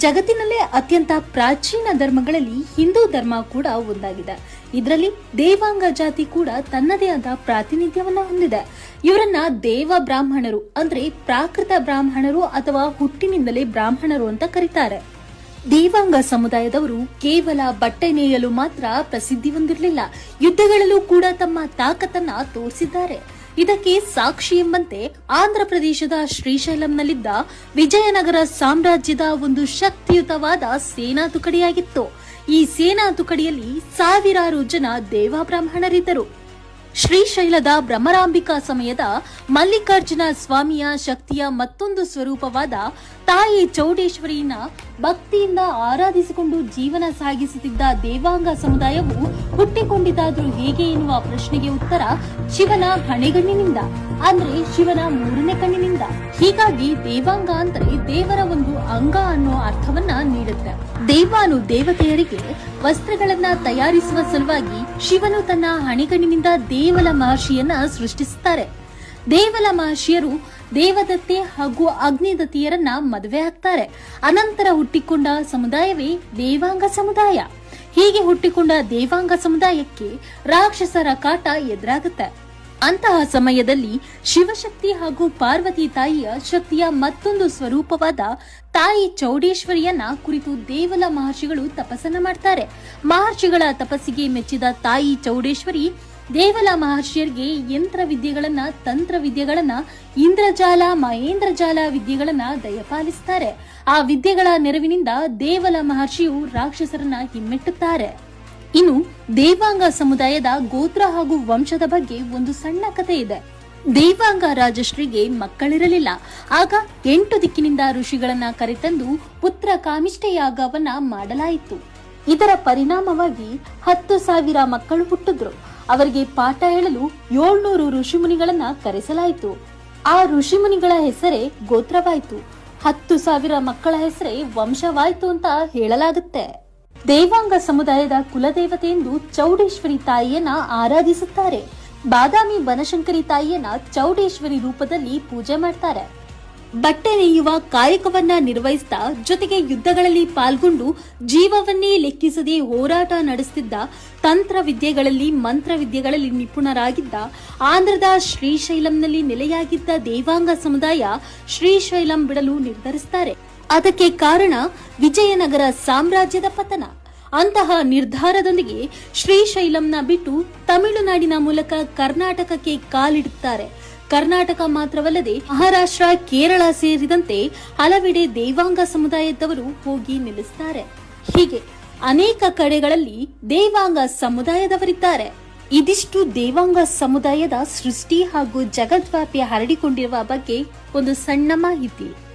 ಜಗತ್ತಿನಲ್ಲೇ ಅತ್ಯಂತ ಪ್ರಾಚೀನ ಧರ್ಮಗಳಲ್ಲಿ ಹಿಂದೂ ಧರ್ಮ ಕೂಡ ಒಂದಾಗಿದೆ. ಇದರಲ್ಲಿ ದೇವಾಂಗ ಜಾತಿ ಕೂಡ ತನ್ನದೇ ಆದ ಪ್ರಾತಿನಿಧ್ಯವನ್ನ ಹೊಂದಿದೆ. ಇವರನ್ನ ದೇವ ಬ್ರಾಹ್ಮಣರು ಅಂದ್ರೆ ಪ್ರಾಕೃತ ಬ್ರಾಹ್ಮಣರು ಅಥವಾ ಹುಟ್ಟಿನಿಂದಲೇ ಬ್ರಾಹ್ಮಣರು ಅಂತ ಕರೀತಾರೆ. ದೇವಾಂಗ ಸಮುದಾಯದವರು ಕೇವಲ ಬಟ್ಟೆ ನೇಯಲು ಮಾತ್ರ ಪ್ರಸಿದ್ಧಿ ಹೊಂದಿರಲಿಲ್ಲ, ಯುದ್ಧಗಳಲ್ಲೂ ಕೂಡ ತಮ್ಮ ತಾಕತ್ತನ್ನ ತೋರಿಸಿದ್ದಾರೆ. ಇದಕ್ಕೆ ಸಾಕ್ಷಿ ಎಂಬಂತೆ ಆಂಧ್ರ ಪ್ರದೇಶದ ಶ್ರೀಶೈಲಂನಲ್ಲಿದ್ದ ವಿಜಯನಗರ ಸಾಮ್ರಾಜ್ಯದ ಒಂದು ಶಕ್ತಿಯುತವಾದ ಸೇನಾ ತುಕಡಿಯಾಗಿತ್ತು. ಈ ಸೇನಾ ತುಕಡಿಯಲ್ಲಿ ಸಾವಿರಾರು ಜನ ದೇವಬ್ರಾಹ್ಮಣರಿದ್ದರು. ಶ್ರೀಶೈಲದ ಭ್ರಮರಾಂಬಿಕಾ ಸಮಯದ ಮಲ್ಲಿಕಾರ್ಜುನ ಸ್ವಾಮಿಯ ಶಕ್ತಿಯ ಮತ್ತೊಂದು ಸ್ವರೂಪವಾದ ತಾಯಿ ಚೌಡೇಶ್ವರಿಯನ್ನ ಭಕ್ತಿಯಿಂದ ಆರಾಧಿಸಿಕೊಂಡು ಜೀವನ ಸಾಗಿಸುತ್ತಿದ್ದ ದೇವಾಂಗ ಸಮುದಾಯವು ಹುಟ್ಟಿಕೊಂಡಿದ್ದಾದ್ರೂ ಹೇಗೆ ಎನ್ನುವ ಪ್ರಶ್ನೆಗೆ ಉತ್ತರ ಶಿವನ ಹಣೆಗಣ್ಣಿನಿಂದ, ಅಂದ್ರೆ ಶಿವನ ಮೂರನೇ ಕಣ್ಣಿನಿಂದ. ಹೀಗಾಗಿ ದೇವಾಂಗ ಅಂದರೆ ದೇವರ ಒಂದು ಅಂಗ ಅನ್ನೋ ಅರ್ಥವನ್ನ ನೀಡುತ್ತೆ. ದೇವಾನು ದೇವತೆಯರಿಗೆ ವಸ್ತ್ರಗಳನ್ನ ತಯಾರಿಸುವ ಸಲುವಾಗಿ ಶಿವನು ತನ್ನ ಹಣೆಗಣ್ಣಿನಿಂದ ದೇವಲ ಮಹರ್ಷಿಯನ್ನ ಸೃಷ್ಟಿಸುತ್ತಾರೆ. ದೇವಲ ಮಹರ್ಷಿಯರು ದೇವದತ್ತೆ ಹಾಗೂ ಅಗ್ನಿದತ್ತಿಯರನ್ನ ಮದುವೆ ಆಗ್ತಾರೆ. ಅನಂತರ ಹುಟ್ಟಿಕೊಂಡ ಸಮುದಾಯವೇ ದೇವಾಂಗ ಸಮುದಾಯ. ಹೀಗೆ ಹುಟ್ಟಿಕೊಂಡ ದೇವಾಂಗ ಸಮುದಾಯಕ್ಕೆ ರಾಕ್ಷಸರ ಕಾಟ ಎದುರಾಗುತ್ತೆ. ಅಂತಹ ಸಮಯದಲ್ಲಿ ಶಿವಶಕ್ತಿ ಹಾಗೂ ಪಾರ್ವತಿ ತಾಯಿಯ ಶಕ್ತಿಯ ಮತ್ತೊಂದು ಸ್ವರೂಪವಾದ ತಾಯಿ ಚೌಡೇಶ್ವರಿಯನ್ನ ಕುರಿತು ದೇವಲ ಮಹರ್ಷಿಗಳು ತಪಸ್ಸನ್ನ ಮಾಡ್ತಾರೆ. ಮಹರ್ಷಿಗಳ ತಪಸ್ಸಿಗೆ ಮೆಚ್ಚಿದ ತಾಯಿ ಚೌಡೇಶ್ವರಿ ದೇವಲ ಮಹರ್ಷಿಯರಿಗೆ ಯಂತ್ರ ವಿದ್ಯೆಗಳನ್ನ, ತಂತ್ರ ವಿದ್ಯೆಗಳನ್ನ, ಇಂದ್ರಜಾಲ, ಮಹೇಂದ್ರಜಾಲ ವಿದ್ಯೆಗಳನ್ನ ದಯಪಾಲಿಸುತ್ತಾರೆ. ಆ ವಿದ್ಯೆಗಳ ನೆರವಿನಿಂದ ದೇವಲ ಮಹರ್ಷಿಯು ರಾಕ್ಷಸರನ್ನ ಹಿಮ್ಮೆಟ್ಟುತ್ತಾರೆ. ಇನ್ನು ದೇವಾಂಗ ಸಮುದಾಯದ ಗೋತ್ರ ಹಾಗೂ ವಂಶದ ಬಗ್ಗೆ ಒಂದು ಸಣ್ಣ ಕಥೆ ಇದೆ. ದೇವಾಂಗ ರಾಜಶ್ರೀಗೆ ಮಕ್ಕಳಿರಲಿಲ್ಲ. ಆಗ 8 ದಿಕ್ಕಿನಿಂದ ಋಷಿಗಳನ್ನ ಕರೆತಂದು ಪುತ್ರ ಕಾಮಿಷ್ಠ ಯಾಗವನ್ನ ಮಾಡಲಾಯಿತು. ಇದರ ಪರಿಣಾಮವಾಗಿ 10,000 ಮಕ್ಕಳು ಹುಟ್ಟಿದ್ರು. ಅವರಿಗೆ ಪಾಠ ಹೇಳಲು 700 ಋಷಿಮುನಿಗಳನ್ನ ಕರೆಸಲಾಯಿತು. ಆ ಋಷಿಮುನಿಗಳ ಹೆಸರೇ ಗೋತ್ರವಾಯಿತು. 10,000 ಮಕ್ಕಳ ಹೆಸರೇ ವಂಶವಾಯಿತು ಅಂತ ಹೇಳಲಾಗುತ್ತೆ. ದೇವಾಂಗ ಸಮುದಾಯದ ಕುಲದೇವತೆ ಎಂದು ಚೌಡೇಶ್ವರಿ ತಾಯಿಯನ್ನ ಆರಾಧಿಸುತ್ತಾರೆ. ಬಾದಾಮಿ ಬನಶಂಕರಿ ತಾಯಿಯನ್ನ ಚೌಡೇಶ್ವರಿ ರೂಪದಲ್ಲಿ ಪೂಜೆ ಮಾಡ್ತಾರೆ. ಬಟ್ಟೆ ನೇಯುವ ಕಾಯಕವನ್ನ ನಿರ್ವಹಿಸಿದ ಜೊತೆಗೆ ಯುದ್ಧಗಳಲ್ಲಿ ಪಾಲ್ಗೊಂಡು ಜೀವವನ್ನೇ ಲೆಕ್ಕಿಸದೆ ಹೋರಾಟ ನಡೆಸುತ್ತಿದ್ದ, ತಂತ್ರ ವಿದ್ಯೆಗಳಲ್ಲಿ, ಮಂತ್ರ ವಿದ್ಯೆಗಳಲ್ಲಿ ನಿಪುಣರಾಗಿದ್ದ, ಆಂಧ್ರದ ಶ್ರೀಶೈಲಂನಲ್ಲಿ ನೆಲೆಯಾಗಿದ್ದ ದೇವಾಂಗ ಸಮುದಾಯ ಶ್ರೀಶೈಲಂ ಬಿಡಲು ನಿರ್ಧರಿಸುತ್ತಾರೆ. ಅದಕ್ಕೆ ಕಾರಣ ವಿಜಯನಗರ ಸಾಮ್ರಾಜ್ಯದ ಪತನ. ಅಂತಹ ನಿರ್ಧಾರದೊಂದಿಗೆ ಶ್ರೀಶೈಲಂನ ಬಿಟ್ಟು ತಮಿಳುನಾಡಿನ ಮೂಲಕ ಕರ್ನಾಟಕಕ್ಕೆ ಕಾಲಿಡುತ್ತಾರೆ. ಕರ್ನಾಟಕ ಮಾತ್ರವಲ್ಲದೆ ಮಹಾರಾಷ್ಟ್ರ, ಕೇರಳ ಸೇರಿದಂತೆ ಹಲವೆಡೆ ದೇವಾಂಗ ಸಮುದಾಯದವರು ಹೋಗಿ ನೆಲೆಸುತ್ತಾರೆ. ಹೀಗೆ ಅನೇಕ ಕಡೆಗಳಲ್ಲಿ ದೇವಾಂಗ ಸಮುದಾಯದವರಿದ್ದಾರೆ. ಇದಿಷ್ಟು ದೇವಾಂಗ ಸಮುದಾಯದ ಸೃಷ್ಟಿ ಹಾಗೂ ಜಗದ್ವ್ಯಾಪಿ ಹರಡಿಕೊಂಡಿರುವ ಬಗ್ಗೆ ಒಂದು ಸಣ್ಣ ಮಾಹಿತಿ.